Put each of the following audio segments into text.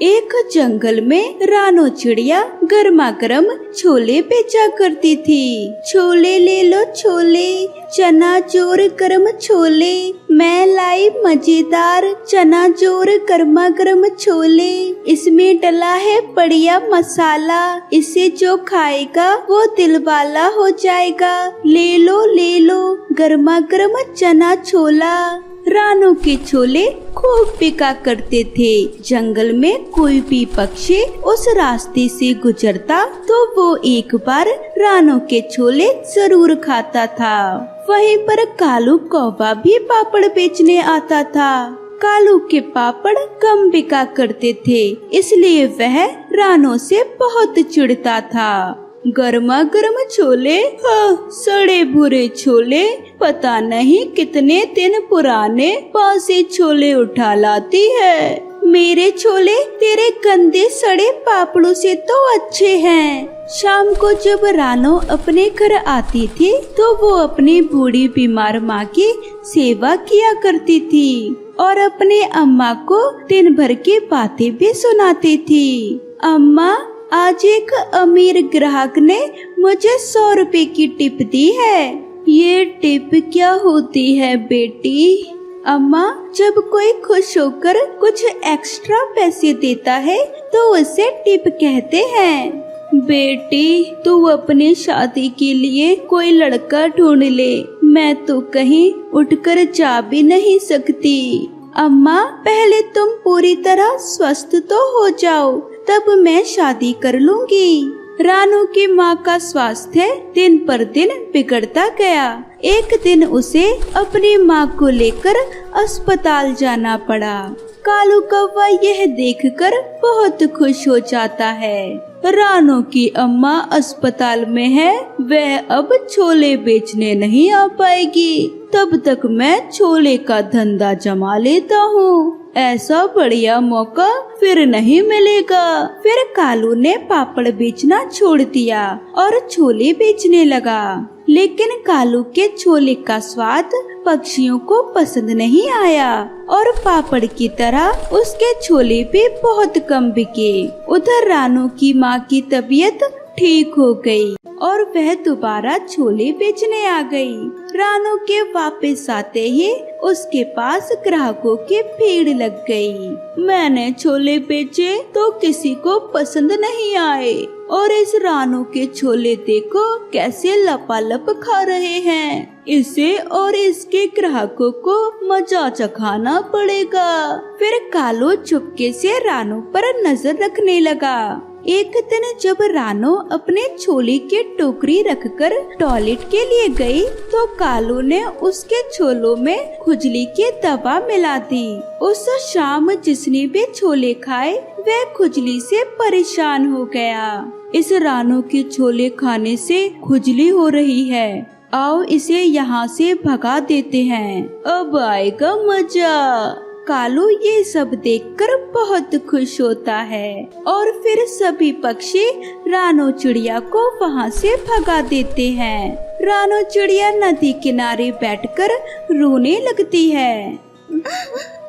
एक जंगल में रानो चिड़िया गर्मा गर्म छोले बेचा करती थी। छोले ले लो छोले, चना जोर गर्म छोले, मैं लाई मजेदार चना जोर गर्मा गर्म छोले। इसमें डला है बढ़िया मसाला, इसे जो खाएगा वो दिलवाला हो जाएगा। ले लो गर्मा गर्म चना छोला। रानो के छोले खूब बिका करते थे। जंगल में कोई भी पक्षी उस रास्ते से गुजरता तो वो एक बार रानो के छोले जरूर खाता था। वहीं पर कालू कौवा भी पापड़ बेचने आता था। कालू के पापड़ कम बिका करते थे, इसलिए वह रानो से बहुत चिढ़ता था। गर्मा गर्म छोले, हाँ सड़े भूरे छोले, पता नहीं कितने दिन पुराने बासी छोले उठा लाती है। मेरे छोले तेरे गंदे सड़े पापड़ों से तो अच्छे हैं। शाम को जब रानो अपने घर आती थी तो वो अपनी बूढ़ी बीमार माँ की सेवा किया करती थी और अपने अम्मा को दिन भर की बातें भी सुनाती थी। अम्मा, आज एक अमीर ग्राहक ने मुझे 100 रुपए की टिप दी है। ये टिप क्या होती है बेटी? अम्मा, जब कोई खुश होकर कुछ एक्स्ट्रा पैसे देता है तो उसे टिप कहते हैं। बेटी, तू अपनी शादी के लिए कोई लड़का ढूंढ ले, मैं तो कहीं उठकर जा भी नहीं सकती। अम्मा, पहले तुम पूरी तरह स्वस्थ तो हो जाओ, तब मैं शादी कर लूंगी। रानो की माँ का स्वास्थ्य दिन पर दिन बिगड़ता गया। एक दिन उसे अपनी माँ को लेकर अस्पताल जाना पड़ा। कालू कौवा यह देखकर बहुत खुश हो जाता है। रानो की अम्मा अस्पताल में है, वह अब छोले बेचने नहीं आ पाएगी, तब तक मैं छोले का धंधा जमा लेता हूँ। ऐसा बढ़िया मौका फिर नहीं मिलेगा। फिर कालू ने पापड़ बेचना छोड़ दिया और छोले बेचने लगा। लेकिन कालू के छोले का स्वाद पक्षियों को पसंद नहीं आया और पापड़ की तरह उसके छोले भी बहुत कम बिके। उधर रानो की माँ की तबीयत ठीक हो गई और वह दोबारा छोले बेचने आ गई। रानो के वापस आते ही उसके पास ग्राहकों की भीड़ लग गई। मैंने छोले बेचे तो किसी को पसंद नहीं आए और इस रानो के छोले देखो कैसे लपालप खा रहे हैं। इसे और इसके ग्राहकों को मजा चखाना पड़ेगा। फिर कालू चुपके से रानो पर नजर रखने लगा। एक दिन जब रानो अपने छोले की टोकरी रखकर टॉयलेट के लिए गई तो कालू ने उसके छोलों में खुजली की दवा मिला दी। उस शाम जिसने भी छोले खाए वह खुजली से परेशान हो गया। इस रानो के छोले खाने से खुजली हो रही है, आओ इसे यहाँ से भगा देते हैं, अब आएगा मजा। कालू ये सब देखकर बहुत खुश होता है और फिर सभी पक्षी रानो चिड़िया को वहाँ से भगा देते हैं। रानो चिड़िया नदी किनारे बैठकर रोने लगती है।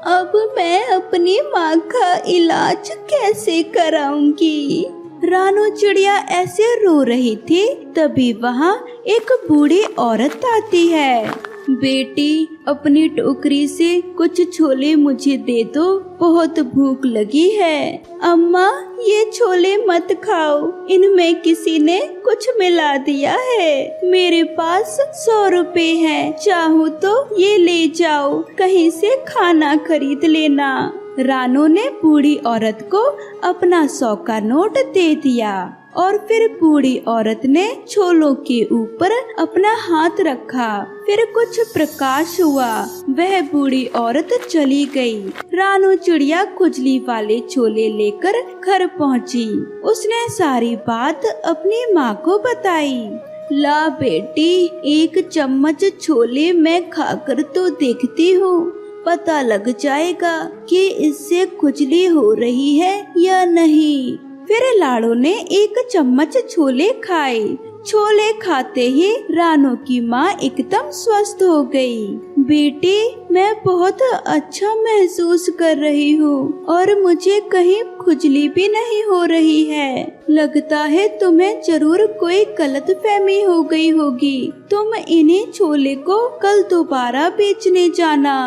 अब मैं अपनी माँ का इलाज कैसे कराऊंगी? रानो चिड़िया ऐसे रो रही थी, तभी वहाँ एक बूढ़ी औरत आती है। बेटी, अपनी टोकरी से कुछ छोले मुझे दे दो, बहुत भूख लगी है। अम्मा, ये छोले मत खाओ, इनमें किसी ने कुछ मिला दिया है। मेरे पास 100 रुपए हैं, चाहो तो ये ले जाओ, कहीं से खाना खरीद लेना। रानो ने बूढ़ी औरत को अपना 100 का नोट दे दिया और फिर बूढ़ी औरत ने छोलों के ऊपर अपना हाथ रखा। फिर कुछ प्रकाश हुआ, वह बूढ़ी औरत चली गई। रानो चिड़िया खुजली वाले छोले लेकर घर पहुंची। उसने सारी बात अपनी माँ को बताई। ला बेटी, एक चम्मच छोले मैं खाकर तो देखती हूँ, पता लग जाएगा कि इससे खुजली हो रही है या नहीं। फिर लाड़ो ने एक चम्मच छोले खाए। छोले खाते ही रानो की माँ एकदम स्वस्थ हो गई। बेटी, मैं बहुत अच्छा महसूस कर रही हूँ और मुझे कहीं खुजली भी नहीं हो रही है। लगता है तुम्हें जरूर कोई गलतफहमी हो गई होगी। तुम इन्हीं छोले को कल दोबारा बेचने जाना।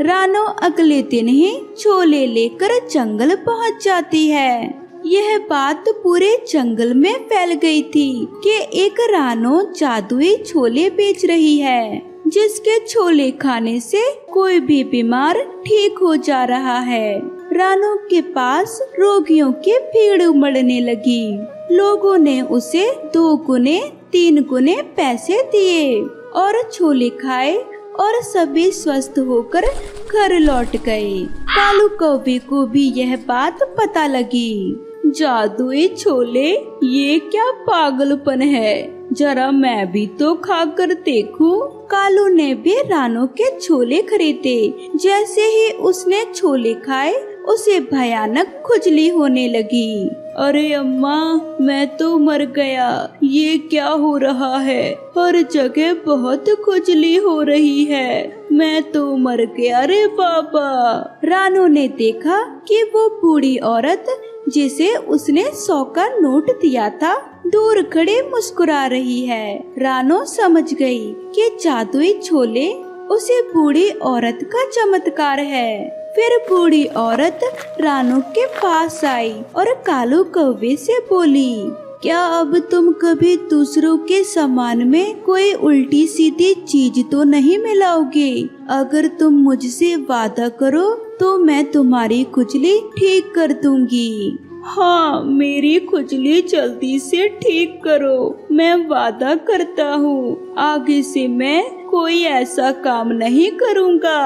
रानो अगले दिन ही छोले लेकर जंगल पहुँच जाती है। यह बात पूरे जंगल में फैल गई थी कि एक रानो जादुई छोले बेच रही है, जिसके छोले खाने से कोई भी बीमार ठीक हो जा रहा है। रानो के पास रोगियों की भीड़ उमड़ने लगी। लोगों ने उसे 2 गुने 3 गुने पैसे दिए और छोले खाए और सभी स्वस्थ होकर घर लौट गए। कालू कौवे को भी यह बात पता लगी। जादुई छोले, ये क्या पागलपन है, जरा मैं भी तो खाकर देखूं। कालू ने भी रानो के छोले खरीदे। जैसे ही उसने छोले खाए उसे भयानक खुजली होने लगी। अरे अम्मा, मैं तो मर गया, ये क्या हो रहा है, हर जगह बहुत खुजली हो रही है, मैं तो मर गया रे बाबा। रानो ने देखा कि वो बूढ़ी औरत जिसे उसने 100 का नोट दिया था, दूर खड़े मुस्कुरा रही है। रानो समझ गई कि जादुई छोले उसे बूढ़ी औरत का चमत्कार है। फिर बूढ़ी औरत रानो के पास आई और कालू कौवे से बोली, क्या अब तुम कभी दूसरों के सामान में कोई उल्टी सीधी चीज तो नहीं मिलाओगे? अगर तुम मुझसे वादा करो तो मैं तुम्हारी खुजली ठीक कर दूंगी। हाँ, मेरी खुजली जल्दी से ठीक करो, मैं वादा करता हूँ, आगे से मैं कोई ऐसा काम नहीं करूँगा।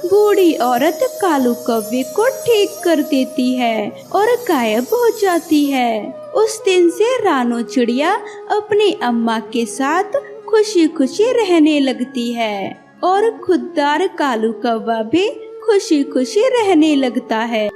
बूढ़ी औरत कालू कौवे को ठीक कर देती है और गायब हो जाती है। उस दिन से रानो चिड़िया अपनी अम्मा के साथ खुशी खुशी रहने लगती है और खुददार कालू कौवा भी खुशी खुशी रहने लगता है।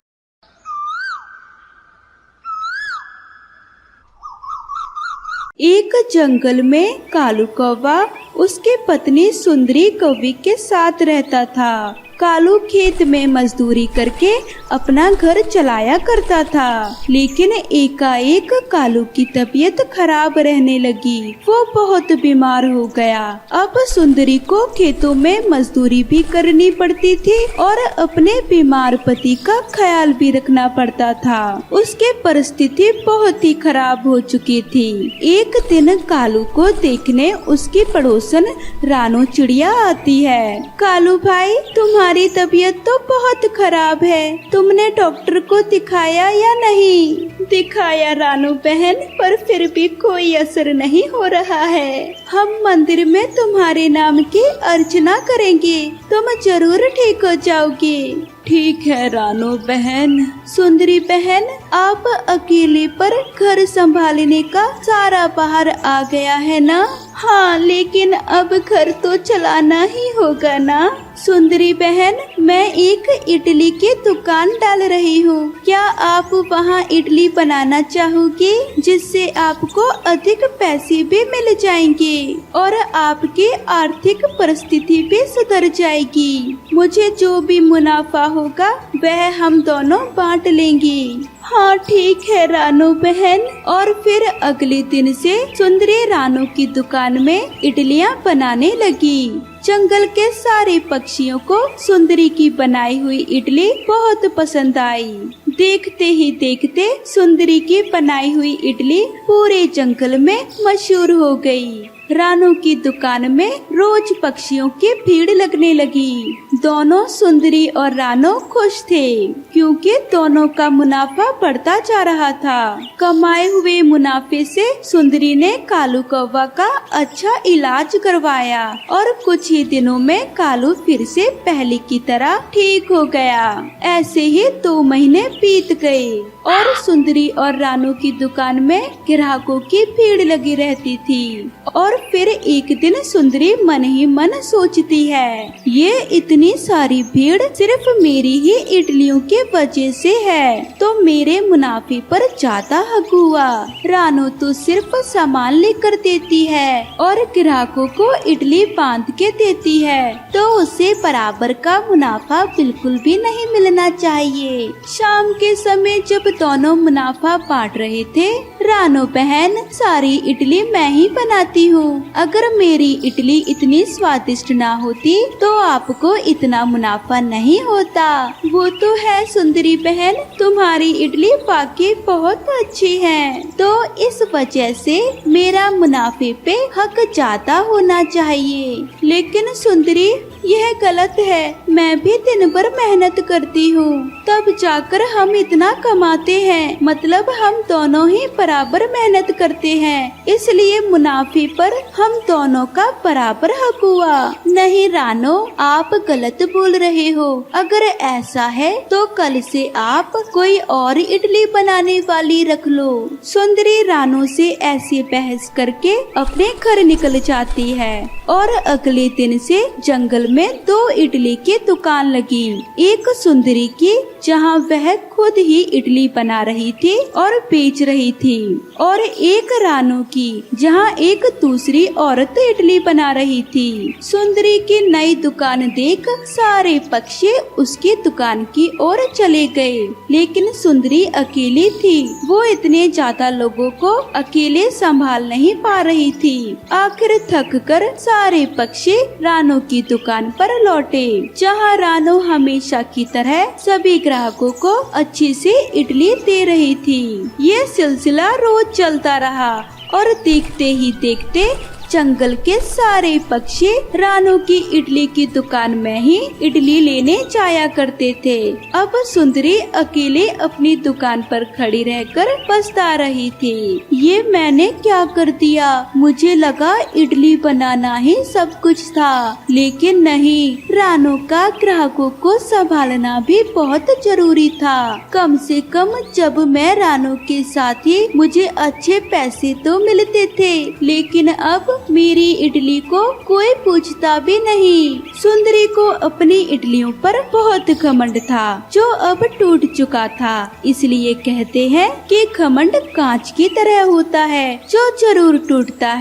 एक जंगल में कालू कौवा उसकी पत्नी सुंदरी कौवी के साथ रहता था। कालू खेत में मजदूरी करके अपना घर चलाया करता था, लेकिन एकाएक कालू की तबीयत खराब रहने लगी। वो बहुत बीमार हो गया। अब सुंदरी को खेतों में मजदूरी भी करनी पड़ती थी और अपने बीमार पति का ख्याल भी रखना पड़ता था। उसकी परिस्थिति बहुत ही खराब हो चुकी थी। एक दिन कालू को देखने उसकी पड़ोसन रानो चिड़िया आती है। कालू भाई, तुम्हारी तबीयत तो बहुत खराब है, तुमने डॉक्टर को दिखाया या नहीं? दिखाया रानो बहन, पर फिर भी कोई असर नहीं हो रहा है। हम मंदिर में तुम्हारे नाम की अर्चना करेंगे, तुम जरूर ठीक हो जाओगी। ठीक है रानो बहन। सुंदरी बहन, आप अकेले पर घर संभालने का सारा बाहर आ गया है ना? हाँ, लेकिन अब घर तो चलाना ही होगा ना। सुंदरी बहन, मैं एक इडली की दुकान डाल रही हूँ, क्या आप वहाँ इडली बनाना चाहोगे, जिससे आपको अधिक पैसे भी मिल जाएंगे और आपकी आर्थिक परिस्थिति भी सुधर जाएगी। मुझे जो भी मुनाफा होगा वह हम दोनों बांट लेंगे। हाँ ठीक है रानो बहन। और फिर अगले दिन से सुंदरी रानो की दुकान में इडलियाँ बनाने लगी। जंगल के सारे पक्षियों को सुंदरी की बनाई हुई इडली बहुत पसंद आई। देखते ही देखते सुंदरी की बनाई हुई इडली पूरे जंगल में मशहूर हो गई। रानो की दुकान में रोज पक्षियों की भीड़ लगने लगी। दोनों सुंदरी और रानो खुश थे, क्योंकि दोनों का मुनाफा बढ़ता जा रहा था। कमाए हुए मुनाफे से सुंदरी ने कालू कौवा का अच्छा इलाज करवाया और कुछ ही दिनों में कालू फिर से पहले की तरह ठीक हो गया। ऐसे ही 2 महीने बीत गए और सुंदरी और रानो की दुकान में ग्राहकों की भीड़ लगी रहती थी और फिर एक दिन सुंदरी मन ही मन सोचती है, ये इतनी सारी भीड़ सिर्फ मेरी ही इडलियों के वजह से है, तो मेरे मुनाफे पर ज्यादा हक हुआ। रानो तो सिर्फ सामान लेकर देती है और ग्राहकों को इडली बांध के देती है, तो उसे बराबर का मुनाफा बिल्कुल भी नहीं मिलना चाहिए। शाम के समय जब दोनों मुनाफा बांट रहे थे, रानो बहन, सारी इडली मैं ही बनाती हूँ। अगर मेरी इडली इतनी स्वादिष्ट ना होती तो आपको इतना मुनाफा नहीं होता। वो तो है सुंदरी बहन, तुम्हारी इडली वाकई बहुत अच्छी है, तो इस वजह से मेरा मुनाफे पे हक ज्यादा होना चाहिए। लेकिन सुंदरी, यह गलत है। मैं भी दिन भर मेहनत करती हूँ, तब जाकर हम इतना कमाते हैं। मतलब हम दोनों ही बराबर मेहनत करते हैं, इसलिए मुनाफे पर हम दोनों का बराबर हक हुआ। नहीं रानो, आप गलत बोल रहे हो। अगर ऐसा है तो कल से आप कोई और इडली बनाने वाली रख लो। सुंदरी रानो से ऐसी बहस करके अपने घर निकल जाती है और अगले दिन से जंगल में 2 इडली की दुकान लगी। एक सुंदरी की, जहाँ वह खुद ही इडली बना रही थी और बेच रही थी, और एक रानो की, जहाँ एक दूसरी औरत इडली बना रही थी। सुंदरी की नई दुकान देख सारे पक्षी उसकी दुकान की ओर चले गए, लेकिन सुंदरी अकेली थी। वो इतने ज्यादा लोगों को अकेले संभाल नहीं पा रही थी। आखिर थक कर सारे पक्षी रानो की दुकान पर लौटे, जहाँ रानो हमेशा की तरह सभी ग्राहकों को अच्छी से इडली दे रही थी। ये सिलसिला रोज चलता रहा और देखते ही देखते जंगल के सारे पक्षी रानो की इडली की दुकान में ही इडली लेने जाया करते थे। अब सुंदरी अकेले अपनी दुकान पर खड़ी रहकर पछता रही थी, ये मैंने क्या कर दिया। मुझे लगा इडली बनाना ही सब कुछ था, लेकिन नहीं, रानो का ग्राहकों को संभालना भी बहुत जरूरी था। कम से कम जब मैं रानो के साथ ही मुझे अच्छे पैसे तो मिलते थे, लेकिन अब मेरी इडली को कोई पूछता भी नहीं। सुंदरी को अपनी इडलियों पर बहुत घमंड था, जो अब टूट चुका था। इसलिए कहते हैं कि घमंड कांच की तरह होता है, जो जरूर टूटता है।